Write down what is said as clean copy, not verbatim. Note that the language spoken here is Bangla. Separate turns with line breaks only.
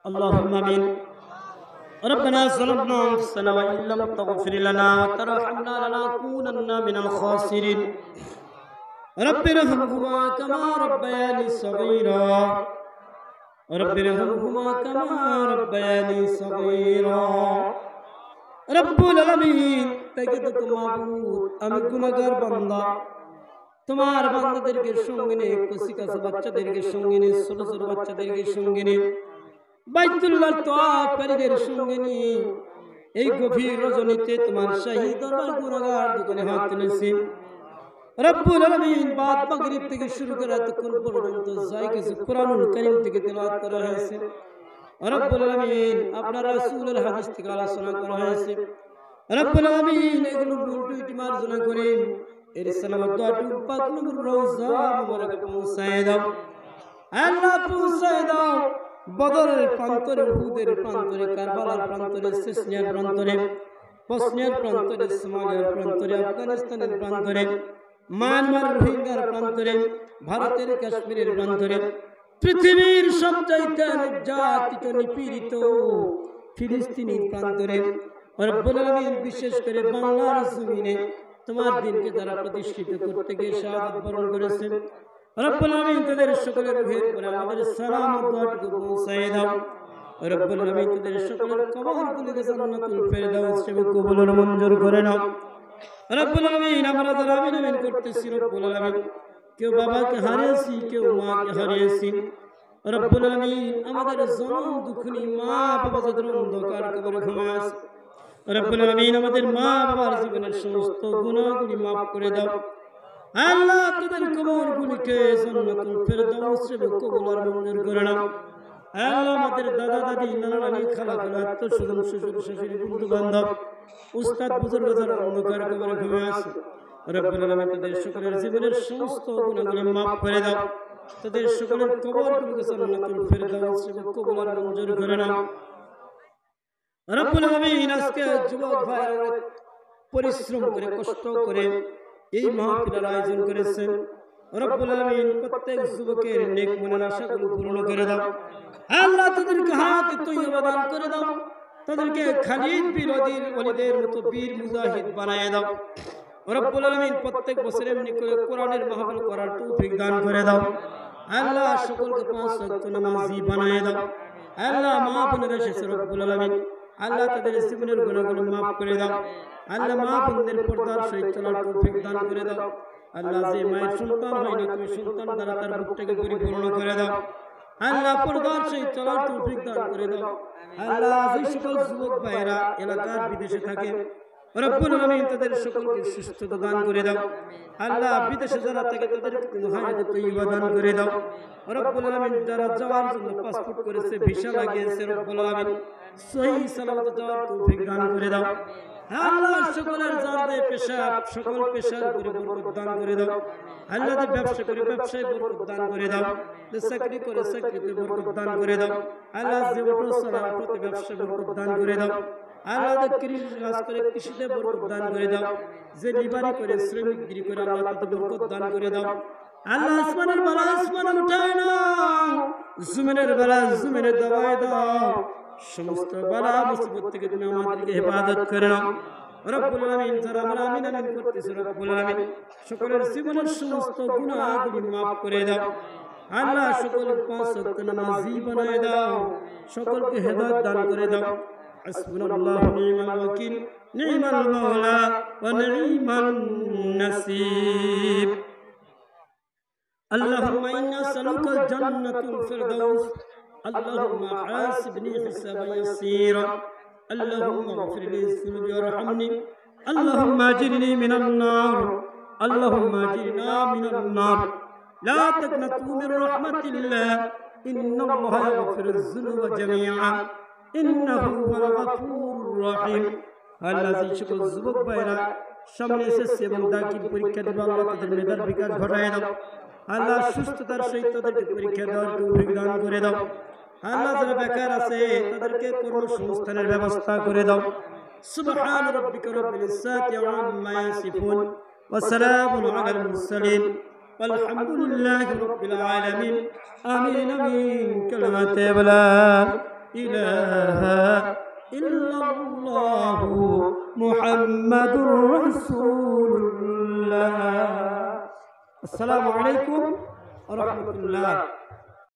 اللهم آمين. ربنا ظلمنا أنفسنا وإن لم تغفر لنا وترحمنا لنكونن من الخاسرين. رب ارحمهما كما ربياني صغيرا. رب ارحمهما كما ربياني صغيرا. রব্বুল আলামিন, তাকে তো মাবুদ, আমি গুনাহগার বান্দা, তোমার বান্দাদেরকে সঙ্গে নিয়ে, কচি কাঁচা বাচ্চাদেরকে সঙ্গে নিয়ে, ছোট ছোট বাচ্চাদেরকে সঙ্গে নিয়ে, বাইতুল্লাহর তাওয়াফকারীদের সঙ্গে নিয়ে এই গভীর রজনীতে তোমার শাহী দরবার গুনাহগার দোকানে হাত তুলেছি। রব্বুল আলামিন, বাদ মাগরিব থেকে শুরু করে এতক্ষণ পর্যন্ত যাই কিছু কোরআনুল কারীম থেকে তেলাওয়াত করা হয়েছে, রব্বুল আলামিন আপনার রাসূলের হাদিস থেকে আলোচনা করা হয়েছে, রব্বুল আলামিন এগুলো উল্টো মার্জনা করেন, এর সালাওয়াত দোয়াটুকু পাক নবীর রওজা মুবারকে পৌঁছায় দাও। আল্লাহ পৌঁছায় দাও বদরের প্রান্তরে, উহুদের প্রান্তরে, কারবালার প্রান্তরে, চেচনিয়ার প্রান্তরে, বসনিয়ার প্রান্তরে, সোমালিয়ার প্রান্তরে, আফগানিস্তানের প্রান্তরে, মায়ানমার রোহিঙ্গার প্রান্তরে, ভারতের কাশ্মীরের প্রান্তরে, পৃথিবীর সবচাইতে নির্যাতিত নিপীড়িত ফিলিস্তিনির প্রান্তরে, রব্বুল আলামিন বিশেষ করে বাংলার জমিনে তোমার দিনকে যারা প্রতিষ্ঠিত করতে গিয়ে শাহাদাত বরণ করেছেন, রব্বুল আলামিন তাদের সকলের রূহের উপরে আমাদের সালাম ও দোয়াটুকু পৌঁছায় দাও। রব্বুল আলামিন তাদের সকলের কবরগুলোকে জান্নাতুল ফেরদাউস হিসেবে কবুল ও মঞ্জুর করে নাও। রব্বুল আলামিন, আমরা যারা আমিন আমিন করতেছি, রব্বুল আলামিন কেউ বাবাকে হারিয়েছি, কেউ মাকে হারিয়েছি, রব্বুল আলামিন আমাদের জনম দুঃখিনী মা বাবা যাদের অন্ধকার কবরে ঘুমায় আছে, রব্বুল আলামিন আমাদের মা বাবার জীবনের সমস্ত গুনাহগুলি মাফ করে দাও। আল্লাহ তাদের কবরগুলিকে জান্নাতুল ফেরদাউস হিসেবে কবুল আর মঞ্জুর করে নাও। আল্লাহ আমাদের দাদা দাদি, নানা নানি, খালা খালা, আত্মীয়স্বজন, শ্বশুর শাশুড়ি, বন্ধু বান্ধব, উস্তাদ বুজুর্গ যারা অন্ধকার কবরে ঘুমায় আছে, রব্বুল আলামিন তাদের সকলের জীবনের সমস্ত গুনাহগুলি মাফ করে দাও। তাদের সকলের কবরগুলিকে জান্নাতুল ফেরদাউস হিসেবে কবুল আর মঞ্জুর করে নাও। রব্বুল আলামিন আজকে যুবক ভাইরা পরিশ্রম করে, কষ্ট করে এই মাহফিলের আয়োজন করেছেন, রব্বুল আলামিন প্রত্যেক যুবকের নেক মনের আশাগুলো পূর্ণ করে দাও। আল্লাহ তাদেরকে হায়াতে তৈয়বা দান করে দাও, তাদেরকে খালিদ বিন ওয়ালিদের মতো বীর মুজাহিদ বানায় দাও। রব্বুল আলামিন প্রত্যেক বছর এমনি করে কোরআনের মাহফিল করার তৌফিক দান করে দাও। আল্লাহ সকলকে পাঁচ ওয়াক্ত নামাজি বানায় দাও। আল্লাহ মা বোনেরা এসেছে, রব্বুল আলামিন আল্লাহ তাদের জীবনের গুনাহগুলো মাফ করে দাও। আল্লাহ মা বোনদের পর্দার সহিত চলার তৌফিক দান করে দাও। আল্লাহ যে মায়ের সন্তান হয়নি, তুমি সন্তান দ্বারা তার বুকটাকে পরিপূর্ণ করে দাও। আল্লাহ পর্দার সহিত চলার তৌফিক দান করে দাও। আল্লাহ যে সকল যুবক ভাইয়েরা এলাকার বিদেশে থাকে, রব্বুল আলামিন তাদের সকলকে সুস্থতা দান করে দাও। আল্লাহ বিদেশে যারা থাকে তাদেরকে হায়াতে তৈয়বা দান করে দাও। রব্বুল আলামিন যারা যাওয়ার জন্য পাসপোর্ট করেছে, ভিসা লাগিয়েছে, রব্বুল আলামিন সহিহ সালামতে যাওয়ার তৌফিক দান করে দাও। আল্লাহ সকলের জানতে পেশা, সকল পেশার উপরে বরকত দান করে দাও। আল্লাহ যে ব্যবসা করে ব্যবসায় বরকত দান করে দাও, যে চাকরি করে চাকরিতে বরকত দান করে দাও। আল্লাহ যে অটো চালায় অটোতে ব্যবসা বরকত দান করে দাও। আল্লাহ যে কৃষি কাজ করে কৃষিতে বরকত দান করে দাও। যে লিবারি করে শ্রমিকগিরি করে আল্লাহ তাতে বরকত দান করে দাও। আল্লাহ আসমানের বালা আসমানে উঠায় নাও, জমিনের বালা জমিনে দবায় দাও। সমস্ত বালা মুসিবত থেকে তুমি আমাদেরকে হেফাজত করে নাও। রব্বুল আলামিন যারা আমরা আমিন আমিন করতেছি, রব্বুল আলামিন সকলের জীবনের সমস্ত গুনাহগুলি মাফ করে দাও। আল্লাহ সকলের পাঁচ ওয়াক্ত নামাজি বানায় দাও, সকলকে হেদায়েত দান করে দাও। হাসবুনাল্লাহু নি'মাল ওয়াকিল, নি'মাল মাওলা ওয়া নি'মান নাসির। اللهم إنا نسألك الجنة الفردوس، اللهم حاسبني حسابا يسيرا، اللهم اغفر لي ذنوبي وارحمني، اللهم أجرني من النار، اللهم أجرنا من النار، لا تقنطوا من رحمة الله، إن الله يغفر الذنوب جميعا إنه هو الغفور الرحيم। الذي شكل যুবক ভাইরা সামনে এসেছে এবং দাখিল পরীক্ষা দেবে, আল্লাহ তাদের মেধার বিকাশ ঘটায় দাও। আল্লাহ সুস্থতার সহিত তাদেরকে পরীক্ষা দেওয়ার তৌফিক দান করে দাও। আল্লাহ যারা বেকার আছে তাদেরকে কর্মসংস্থানের ব্যবস্থা করে দাও। সুবহান রাব্বিকা রাব্বিল ইজ্জাতি আম্মা ইয়াসিফুন ওয়া সালামুন আলাল মুরসালিন ওয়ালহামদুলিল্লাহি রাব্বিল আলামিন। আমিন আমিন। কালিমাতে বলা ইলাহা ইল্লাল্লাহু মুহাম্মাদুর রাসূলুল্লাহ। আসসালামু আলাইকুম ওয়া রাহমাতুল্লাহ।